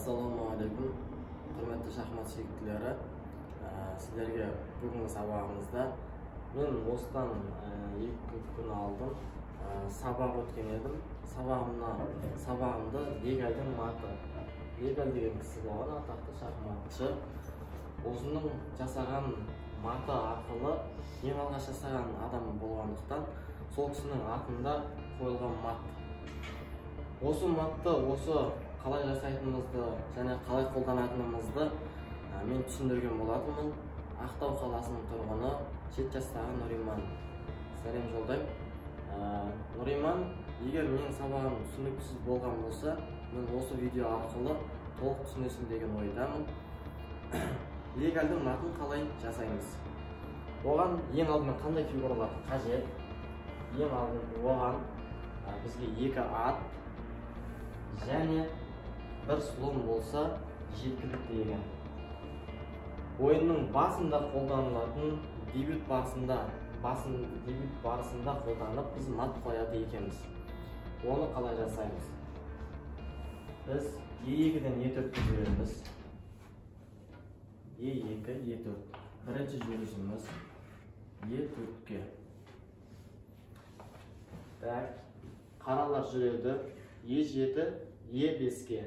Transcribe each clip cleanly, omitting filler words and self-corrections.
Assalamualaikum, hurmatli shaxmat suyuklilari. Sizlarga bugungi sabog'imizda men o'stan 2 kun oldin sabog' o'tgan edim. Sabog'imda Legalning mati. Legal degan kishi bor, ataqli shaxmatchi. O'zining jasagan mati orqali eng alg'ash jasagan adam bo'lganligidan sol kishining atida qo'yilgan mat. O'sha matni qalay jasaytimizni және қалай қолданатынымызды мен түсіндірген болатынмын. Ақтау қаласының тұрғыны 7 жастағы Нұриман. Сәлем жолдаймын. Нұриман, егер менің сабағым түсініксіз болған болса, мен осы видео арқылы толық түсінесің деген ойдамын. Легалдің матын қалай жасаймыз? Оған ең алдымен қандай фигуралар қажет? Ең алдымен оған бізге 2 ат және бір слон болса жеткілікті деген. Ойынның басында қолданылатын дебют барысында қолданып біз мат қояды екенбіз. Оны қалай жасаймыз? Біз E2-ден E4-ке жүреміз. E2, E4. Бірінші жүрісіміз E4-ке. Қаралар жүреді. E7, E5-ке.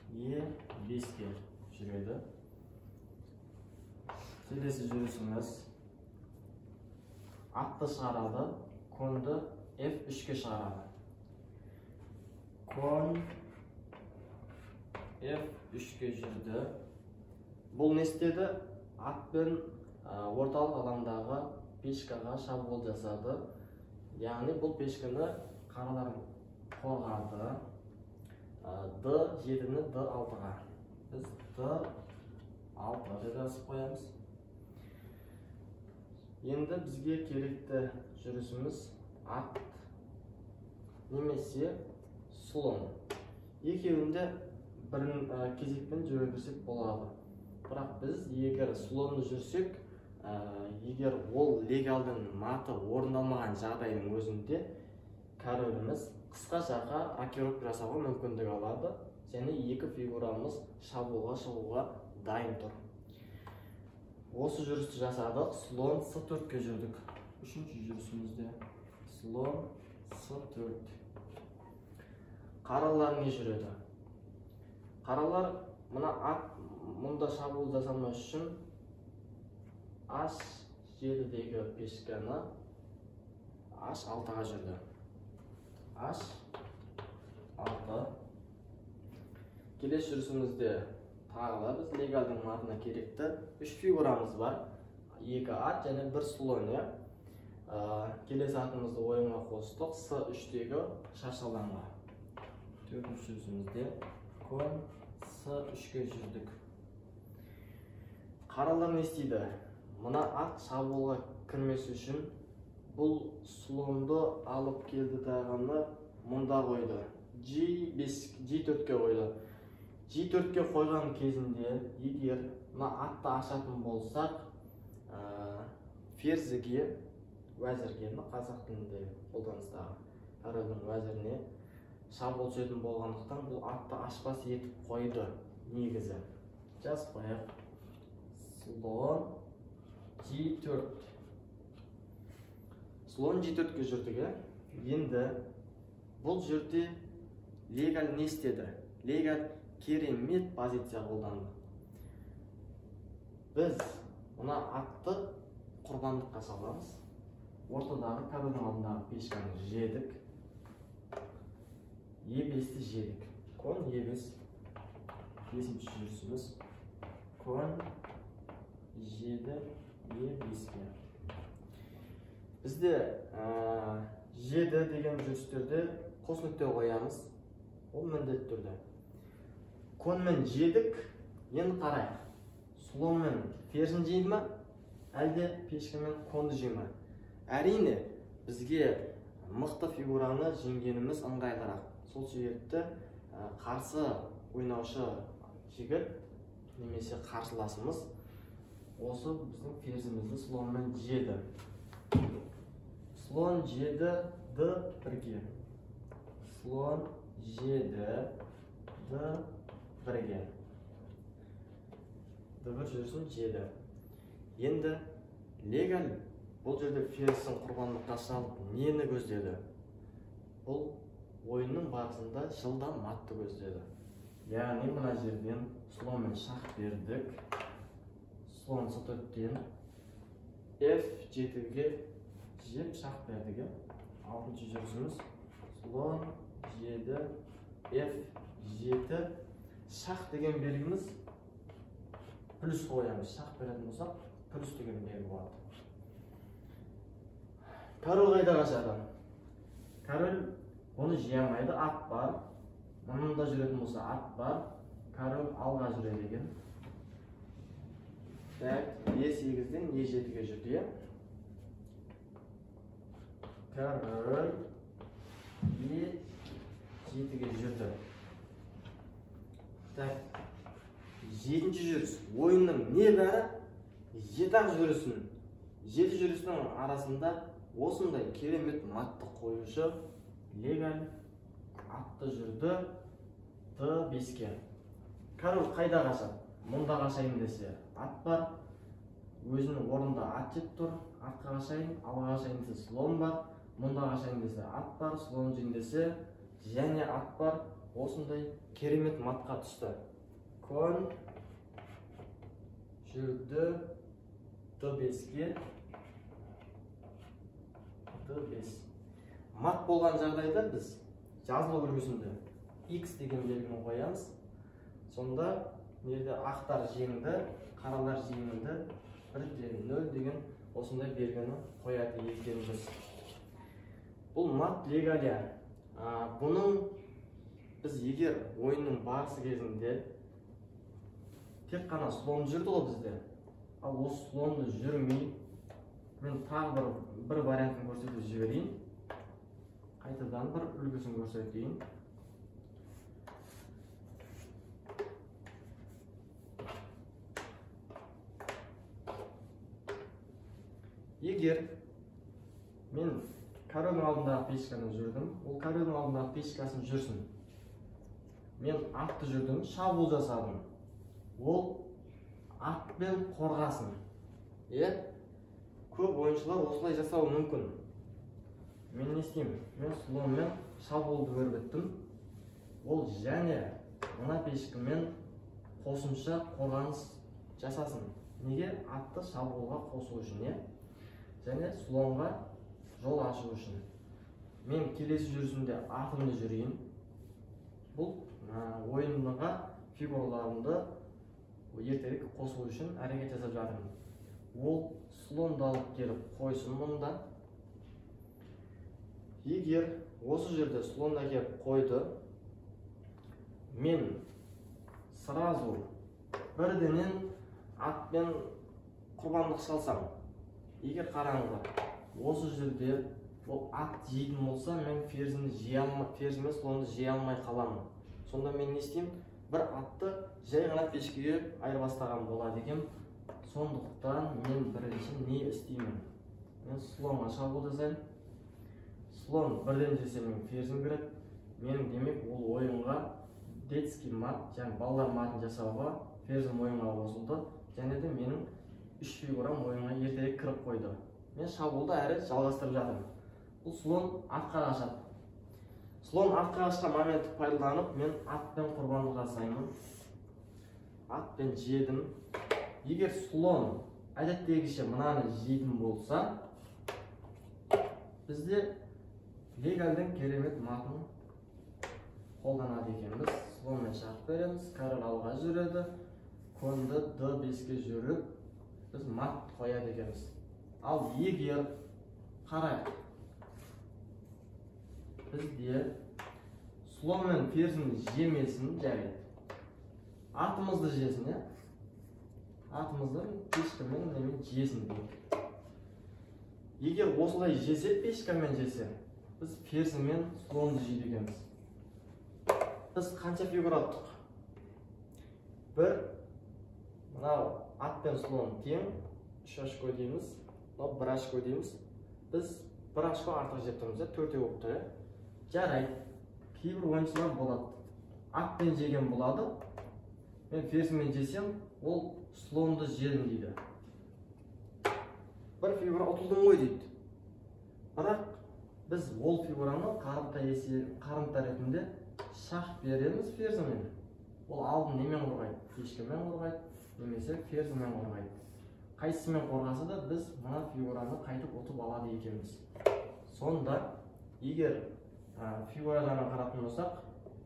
E5-ке жүреді. Келесі жүрісіміз атты шығарады, конды F3-ке шығарады. Кон F3-ке жүрді. Бұл не істеді? Атпен орталық алаңдағы пешкаға шабуыл жасады. Яғни бұл пешканы қаралар қорғады. D7-ні D6-ға. Біз D6 жазып қоямыз. Енді бізге керекті жүрісіміз ат немесе слон. Екеуінде бір кезекпен жүре берсек болады. Бірақ біз егер слонды жүрсек, егер ол легалдың маты орындалмаған жағдайдың өзінде короліміз қысқа жаққа рокировка жасауға мүмкіндік алады, және 2 фигурамыз шабуылға шығуға дайын тұр. Осы жүрісті жасадық, слон C4-ке жүрдік. Үшінші жүрісімізде слон C4. Қаралар не жүреді? Қаралар мына ат мұнда шабуыл жасамас үшін H7-дегі пешканы H6-ға жүрді. H6. Келесі жүрісімізде тағы да біз легалдың матына керекті 3 фигурамыз бар. 2 ат және 1 слон. Келесі атымызды ойынға қостық C3-дегі шаш алаңға. Төртінші жүрісімізде кон C3-ке жүрдік. Қаралар не істейді? Мына ат шабуылға кірмес үшін бұл слонды алып келді дағаны мұнда қойды. G4-ке қойды. G4-ке қойған кезінде, егер мына атты ашатын болсақ, ферзіге, уәзірге, қазақ тілінде қолданыстағы корольдің уәзіріне шабуыл түсетін болғандықтан бұл атты ашпас етіп қойды негізі. Жазып қояйық. Слон G4. Слон G4-ке жүрдік. Енді бұл жерде легал не істеді? Легал керемет позиция қолданды. Біз мына атты құрбандыққа саламыз. Ортадағы корольдің алдындағы пешканы жедік. E5-ті жедік. Кон E5. Бесінші жүрісіміз. Кон G7 E5-ке. Бізде G7 деген жүрістерде қос нүкте қоямыз. Ол міндетті түрде. Конмен жедік, енді қарайық. Слонмен ферзін жейді ма, әлде пешкамен конды жей ма? Әрине, бізге мықты фигураны жеңгеніміз ыңғайлырақ. Сол себепті қарсы ойнаушы жігіт немесе қарсыласымыз осы біздің ферзімізді слонмен жеді. Слон жеді D1-ге. Слон жеді d1-ге. d1 жүрсін 7. Енді легаль бұл жерде ферзьтің құрбандыққа салып нені көздеді? Бұл ойынның барысында жылдам матты көздеді. Яғни мына жерден слонмен шах бердік. Слон c4-тен f7-ге жеп шах бердік. 6-шы жүрісіміз слон 7 f7 шах деген белгіміз плюс қоямыз. Шах беретін болсақ плюс деген белгі болады. Король қайда қашады? Король оны жей алмайды, ат бар. Мұнда жүретін болса ат бар. Король алға жүреді екен. Так, e8-ден e7-ге жүрді. Король e7-ге жүрді. Так, 7-ші жүріс. Ойынның не бәрі? 7-ақ жүрісін. 7 жүрісінің арасында осындай керемет матты қойушы легаль атты жүрді d5-ке. Король қайда қашады? Мұнда қашайын десе ат бар. Өзінің орнында ат жеп тұр. Атқа қашайын, алға қашайын десе слон бар. Мұнда қашайын десе ат бар, слон жейін десе және ат бар. Осындай керемет матқа түсті. Конь жүрді d5-ге. d5. Мат болған жағдайда біз жазылу үлгісінде x деген белгіні қоямыз. Сонда нерде ақтар жеңді, қаралар жеңілді, 1-0 деген осындай белгіні қояды екенбіз. Бұл мат легалия. Бұның біз егер ойынның барысы кезінде тек қана слон жүрді ғой бізде. Ал осы слонды жүрмей, мен тағы бір вариантын көрсетіп жіберейін. Қайтадан бір үлгісін көрсетейін. Егер мен корольдің алдындағы пешканы жүрдім, ол корольдің алдындағы пешкасын жүрсін. Мен атты жүрдім, шабуыл жасадым. Ол атпен қорғасын. Көп ойыншылар осылай жасауы мүмкін. Мен не істеймін? Мен слонмен шабуылды өрбіттім. Ол және мына пешкімен қосымша қорғаныс жасасын. Неге? Атты шабуылға қосу үшін, және слонға жол ашу үшін. Мен келесі жүрісінде атымды жүрейін. Бұл ойынға фигураларымды ертерек қосу үшін әрекет жасап жатырмын. Ол слонды алып келіп қойсын мұнда. Егер осы жерде слонды келіп қойды, мен сразу бірденен атпен құрбандық шалсам, егер қараңыздар, осы жерде ол ат жейтін болса, мен ферзімен слонды жей алмай қаламын. Сонда мен не істеймін? Бір атты жай ғана пешкеге айырбастаған болады екен. Сондықтан мен бірінші не істеймін? Мен слонға шабуыл жасаймын. Слон бірден жесе мен ферзім кіреді. Мен демек ол ойынға детский мат, және балалар матын жасауға ферзім ойынға қосылды. Және де менің 3 фигурам ойынға ертерек кіріп қойды. Мен шабуылды әрі жалғастырып жатырмын. Бұл слон атқа қашады. Слон атқа қашқан моментті пайдаланып, мен атпен құрбандық жасаймын. Атпен жедім. Егер слон әдеттегіше мынаны жейтін болса, бізде легальдің керемет матын қолданады екенбіз. Слонмен шах береміз, король алға жүреді, коньді d5-ге жүріп, біз мат қояды екенбіз. Ал егер қарайық, бізде слонмен ферзін жемесін жарайды. Атымызды жесін, атымызды пешкамен жесін дейік. Егер осылай жесе, пешкамен жесе, біз ферзімен слонды жейді екенбіз. Біз қанша фигура аттық? Бір, мынау ат пен слон тең, 3 очко дейміз, мынау 1 очко дейміз. Біз 1 очко артық жеп тұрмыз, 4 болып тұр. Жарайды, кейбір ойыншылар болады. атпен жеген болады. Мен ферзьмен жесем, ол слонды жедім дейді. Бір фигура ұтылдың ғой дейді. Бірақ біз ол фигураны қарымта ретінде шах береміз ферзьмен. Ол алдын немен қорғайды? Ешкімен қорғайды, немесе ферзьмен қорғайды. Қайсымен қорғаса да біз мына фигураны қайтып ұтып алады екенбіз. Сонда, егер фигураларына қаратын болсақ,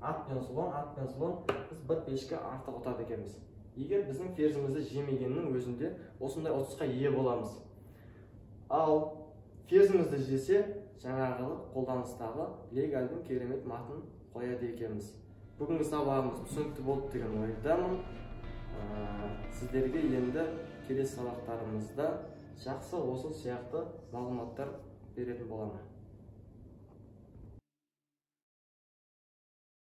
ат пен слон біз бір пешке артық ұтады екенбіз. Егер біздің ферзьмізді жемегеннің өзінде осындай ұтысқа ие боламыз. Ал ферзьмізді жесе, жаңағы қолданыстағы легальдің керемет матын қояды екенбіз. Бүгінгі сабағымыз түсінікті болды деген ойдамын. Сіздерге енді келесі сабақтарымызда жақсы осы сияқты мағлұматтар беретін боламын.